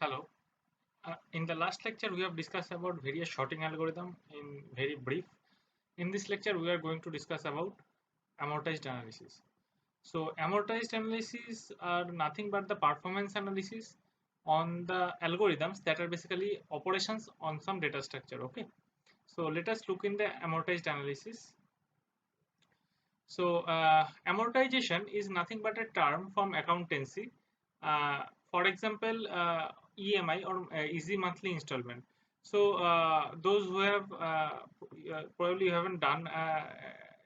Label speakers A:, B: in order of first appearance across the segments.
A: Hello. In the last lecture, we have discussed about various sorting algorithm in very brief. In this lecture, we are going to discuss about amortized analysis. So, amortized analysis are nothing but the performance analysis on the algorithms that are basically operations on some data structure. Okay. So, let us look in the amortized analysis. So, amortization is nothing but a term from accountancy. For example, EMI or easy monthly installment. So, those who have probably you haven't done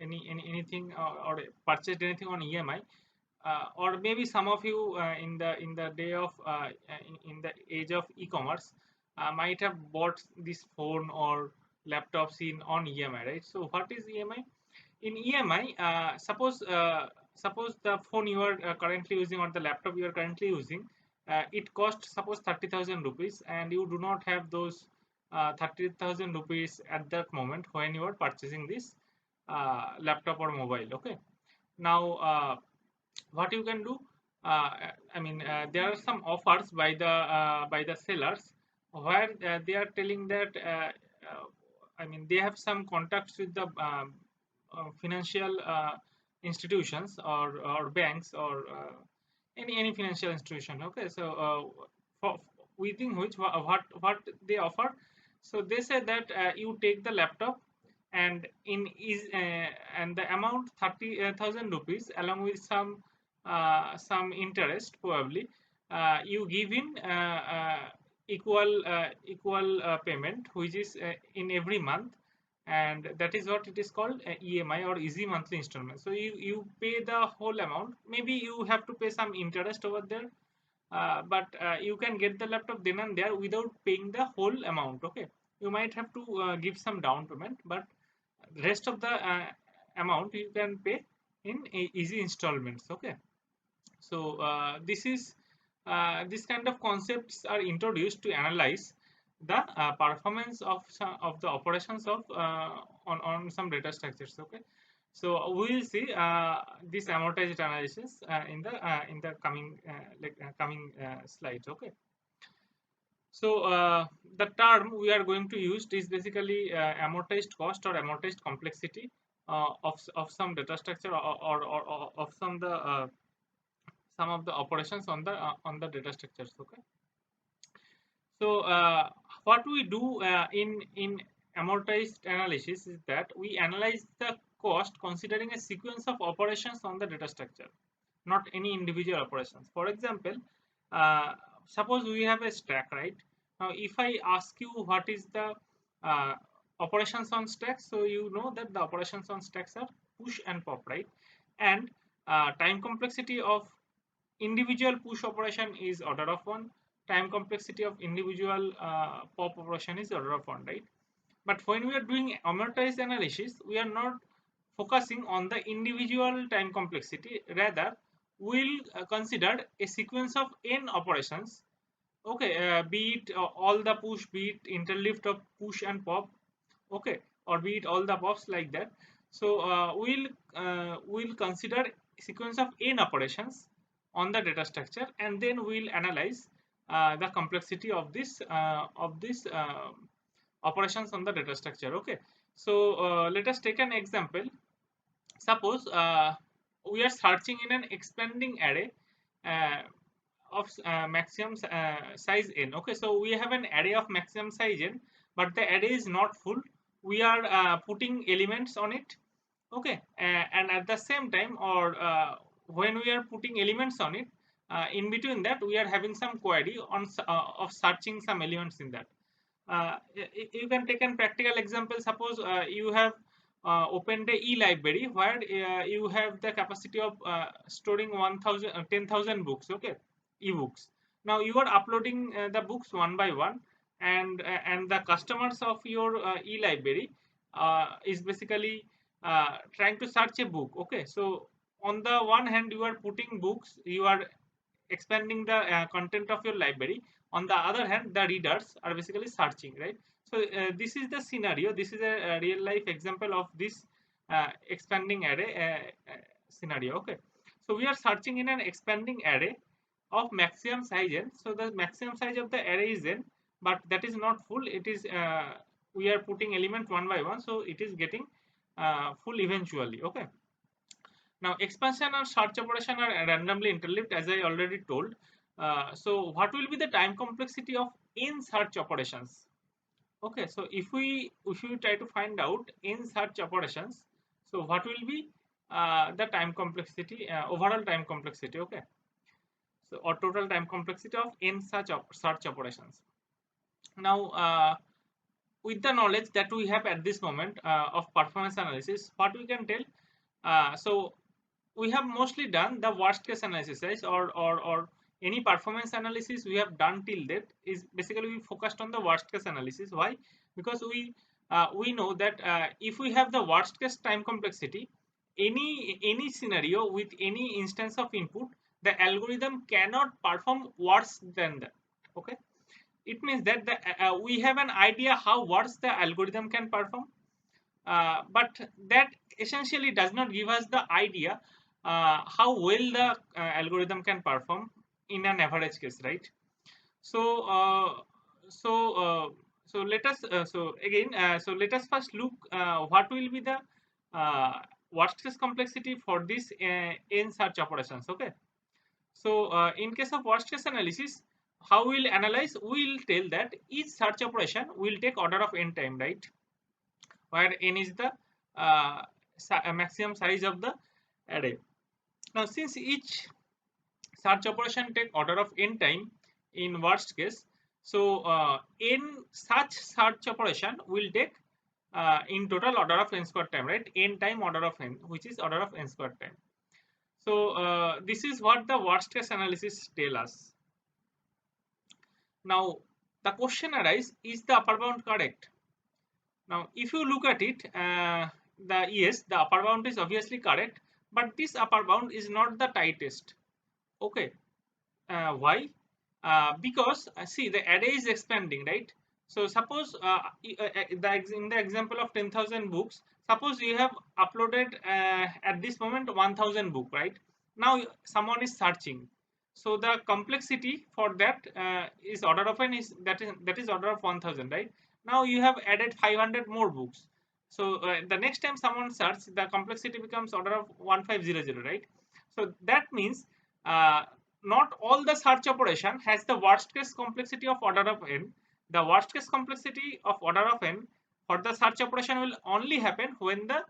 A: anything or purchased anything on EMI, or maybe some of you in the day of in the age of e-commerce might have bought this phone or laptops in on EMI, right? So, what is EMI? In EMI, suppose the phone you are currently using or the laptop you are currently using, it costs suppose 30,000 rupees, and you do not have those 30,000 rupees at that moment when you are purchasing this laptop or mobile. Okay. Now, what you can do? There are some offers by the sellers where they are telling that they have some contacts with the financial institutions or banks or any financial institution. Okay, so for within which what they offer. So they say that you take the laptop and in is and the amount 30,000 rupees along with some interest probably you give in equal payment which is in every month, and that is what it is called EMI or easy monthly installment. So you pay the whole amount. Maybe you have to pay some interest over there, but you can get the laptop then and there without paying the whole amount. Okay, you might have to give some down payment, but rest of the amount you can pay in easy installments. Okay, so this kind of concepts are introduced to analyze the performance of the operations of on some data structures. Okay, so we will see this amortized analysis in the coming slides. Okay, so the term we are going to use is basically amortized cost or amortized complexity of some data structure or of some of the operations on the data structures. Okay, so what we do in amortized analysis is that we analyze the cost considering a sequence of operations on the data structure, not any individual operations. For example, uh, suppose we have a stack, right? Now if I ask you what is the uh, operations on stacks, so you know that the operations on stacks are push and pop, right? And time complexity of individual push operation is order of 1, time complexity of individual pop operation is order of 1, right? But when we are doing amortized analysis, we are not focusing on the individual time complexity. Rather, we'll consider a sequence of n operations. Okay, be it all the push, be it interleaved of push and pop. Okay, or be it all the pops like that. So we'll consider sequence of n operations on the data structure, and then we'll analyze the complexity of this operations on the data structure. Okay, so let us take an example. Suppose we are searching in an expanding array uh, of maximum size n. Okay, so we have an array of maximum size n, but the array is not full. We are putting elements on it. Okay, and at the same time, or when we are putting elements on it, in between that we are having some query on of searching some elements in that. You can take a practical example. Suppose you have opened a e-library where you have the capacity of storing 1000 10,000 books. Okay, e-books. Now you are uploading the books one by one, and the customers of your e-library is basically trying to search a book. Okay, so on the one hand you are putting books, you are expanding the content of your library. On the other hand, the readers are basically searching, right? So this is the scenario. This is a real life example of this expanding array scenario. Okay, so we are searching in an expanding array of maximum size n. So the maximum size of the array is n, but that is not full. It is we are putting element one by one, so it is getting full eventually. Okay. Now expansion and search operation are randomly interleaved, as I already told. So what will be the time complexity of n search operations? Okay, so if we try to find out n search operations, so what will be the time complexity, overall time complexity? Okay, so or total time complexity of n search operations. Now with the knowledge that we have at this moment of performance analysis, what we can tell, so we have mostly done the worst case analysis, right? Or any performance analysis we have done till date is basically we focused on the worst case analysis. Why? Because we know that if we have the worst case time complexity, any scenario with any instance of input, the algorithm cannot perform worse than that. Okay, it means that we have an idea how worse the algorithm can perform, but that essentially does not give us the idea how well the algorithm can perform in an average case, right? So so so let us so let us first look what will be the uh, worst case complexity for this n search operations. Okay, so in case of worst case analysis, how we'll analyze, we'll tell that each search operation will take order of n time, right? Where n is the maximum size of the array. Now since each search operation take order of n time in worst case, so n such search operation will take in total order of n squared time, right? N time order of n, which is order of n squared time. So this is what the worst case analysis tell us. Now the question arises, is the upper bound correct? Now if you look at it, the upper bound is obviously correct, but this upper bound is not the tightest. Okay, why? Because see, the array is expanding, right? So suppose in the example of 10,000 books, suppose you have uploaded at this moment 1,000 book, right? Now someone is searching, so the complexity for that is order of n, is that is order of 1,000, right? Now you have added 500 more books, so the next time someone searches, the complexity becomes order of 1500, right? So that means not all the search operation has the worst case complexity of order of n. The worst case complexity of order of n for the search operation will only happen when the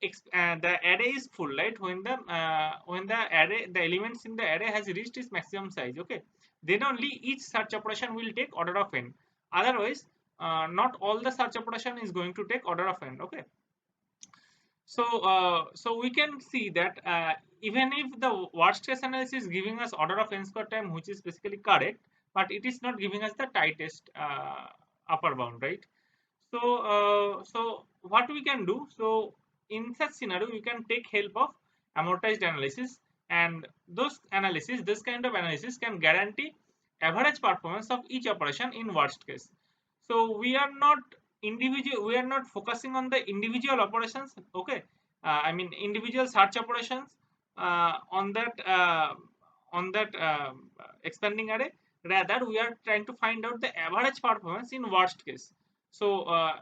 A: array is full, right? When the array, the elements in the array has reached its maximum size. Okay, then only each search operation will take order of n. Otherwise, not all the search operation is going to take order of n. Okay. So, so we can see that even if the worst case analysis is giving us order of n square time, which is basically correct, but it is not giving us the tightest upper bound, right? So, so what we can do? So, in such scenario, we can take help of amortized analysis, and this kind of analysis can guarantee average performance of each operation in worst case. So we are not we are not focusing on the individual operations. Okay, I mean individual search operations on that expanding array. Rather, we are trying to find out the average performance in worst case. So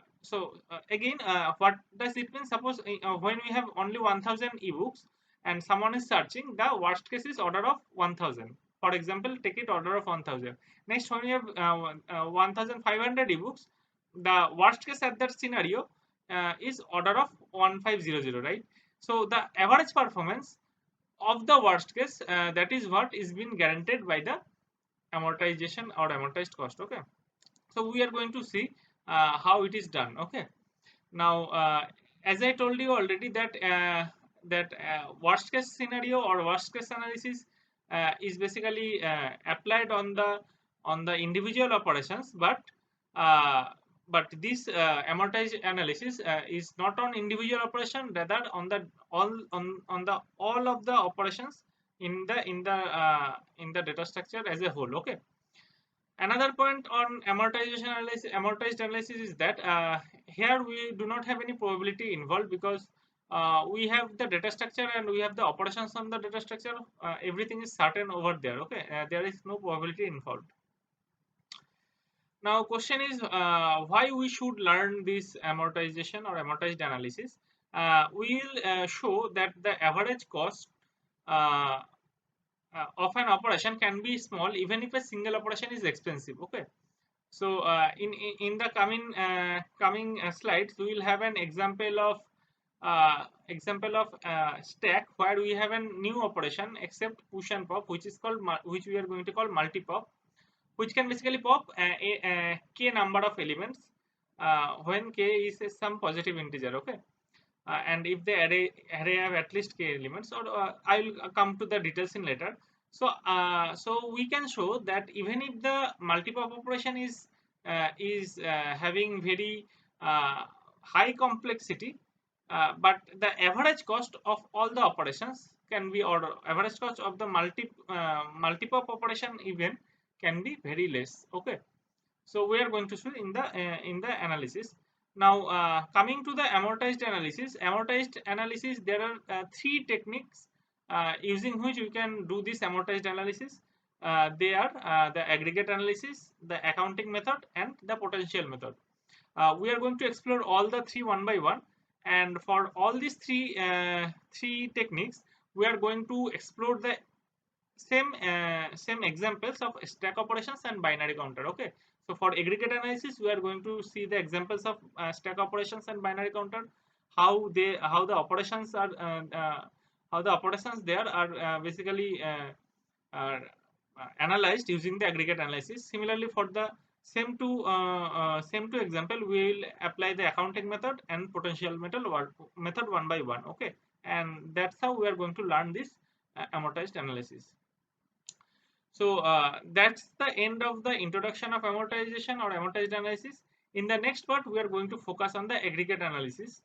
A: again, what does it mean? Suppose when we have only 1,000 ebooks and someone is searching, the worst case is order of 1,000. For example, take it order of 1,000. Next, when we have 1,500 ebooks, the worst case at that scenario is order of 1500, right? So the average performance of the worst case, that is what is being guaranteed by the amortization or amortized cost. Okay, so we are going to see how it is done. Okay, now as I told you already that worst case scenario or worst case analysis is basically applied on the individual operations, but this amortized analysis is not on individual operation, rather on the all of the operations in the data structure as a whole. Okay, another point on amortized analysis is that here we do not have any probability involved, because we have the data structure and we have the operations on the data structure. Everything is certain over there. Okay, there is no probability involved. Now question is why we should learn this amortization or amortized analysis. We will show that the average cost uh, of an operation can be small even if a single operation is expensive. Okay, so in the coming slides we will have an example of stack where we have a new operation except push and pop, which is called which we are going to call multi pop, which can basically pop a k number of elements when k is some positive integer. Okay, and if the array have at least k elements, or I will come to the details in later. So so we can show that even if the multi-pop operation is having very high complexity, but the average cost of all the operations can be, or average cost of the multi-pop operation even can be very less. Okay, so we are going to see in the analysis. Now coming to the amortized analysis, there are three techniques using which you can do this amortized analysis. They are the aggregate analysis, the accounting method, and the potential method. We are going to explore all the three one by one, and for all these three techniques, we are going to explore the same examples of stack operations and binary counter. Okay, so for aggregate analysis we are going to see the examples of stack operations and binary counter, how the operations are how the operations there are basically are analyzed using the aggregate analysis. Similarly, for the same to example, we will apply the accounting method and potential method one by one. Okay, and that's how we are going to learn this amortized analysis. So that's the end of the introduction of amortization or amortized analysis. In the next part, we are going to focus on the aggregate analysis.